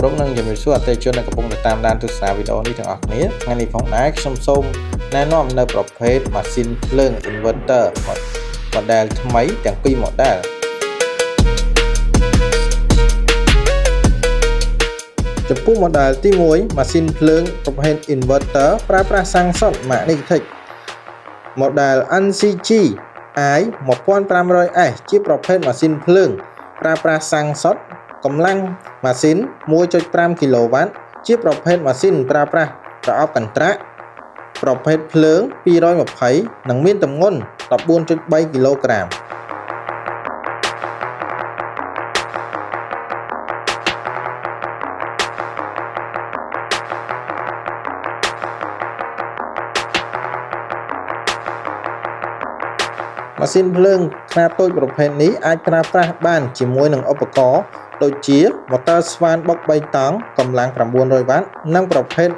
រងនឹងជំរាបសួរអតិថិជនដែលកំពុងតាមដានទស្សនាវីដេអូនេះទាំងអស់គ្នាថ្ងៃនេះផងដែរខ្ញុំសូមណែនាំនៅប្រភេទម៉ាស៊ីនភ្លើង inverter model ថ្មីទាំងពីរ model ចំពោះ model ទី1ម៉ាស៊ីនភ្លើងប្រភេទ inverter ប្រើប្រាស់សាំងសុត Magnetech model NCG I 1500S ជាប្រភេទម៉ាស៊ីនភ្លើងប្រើប្រាស់សាំងសុតកម្លាំងម៉ាស៊ីន 1.5 kW ជាប្រភេទម៉ាស៊ីនប្រើប្រាស់ប្រអប់កន្ត្រាក់ប្រភេទភ្លើង220និងមានទម្ងន់ 14.3 គីឡូក្រាមម៉ាស៊ីនភ្លើងខ្នាតតូចប្រភេទនេះអាចប្រើប្រាស់បានជាមួយនឹងឧបករណ៍ដូចជាម៉ូទ័រស្វានបុក3តង់កម្លាំង900វ៉ាត់និងប្រភេទ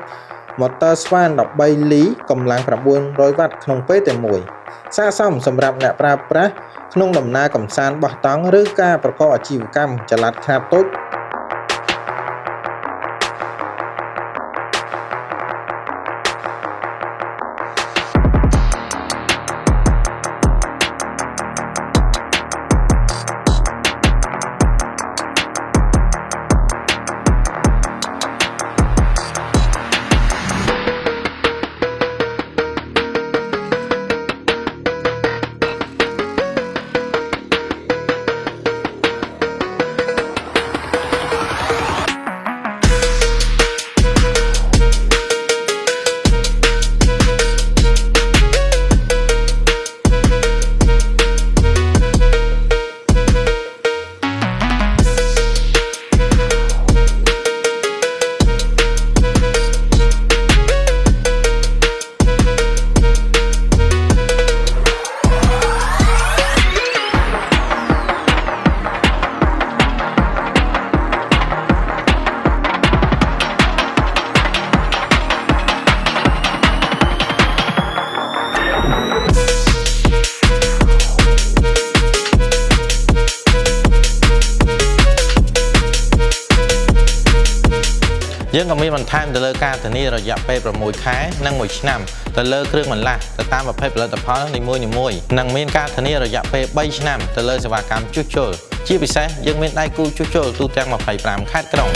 ម៉ូទ័រស្វាន13លីកម្លាំង900វ៉ាត់ក្នុងពេលតែមួយស័ក្តិសមសម្រាប់អ្នកប្រើប្រាស់ក្នុងដំណើរកម្សាន្តបោះតង់ឬការប្រកបអាជីវកម្មចល័តខ្នាតតូចយើងក៏មានបន្ថែមទៅលើការធានារយៈពេល6ខែនិង1ឆ្នាំទៅលើគ្រឿងបន្លាស់ទៅតាមប្រភេទផលិតផលនីមួយៗនិងមានការធានារយៈពេល3ឆ្នាំទៅលើសេវាកម្មជួសជុលជាពិសេសយើងមានដៃគូជួសជុលទូទាំង25ខេត្តក្រុង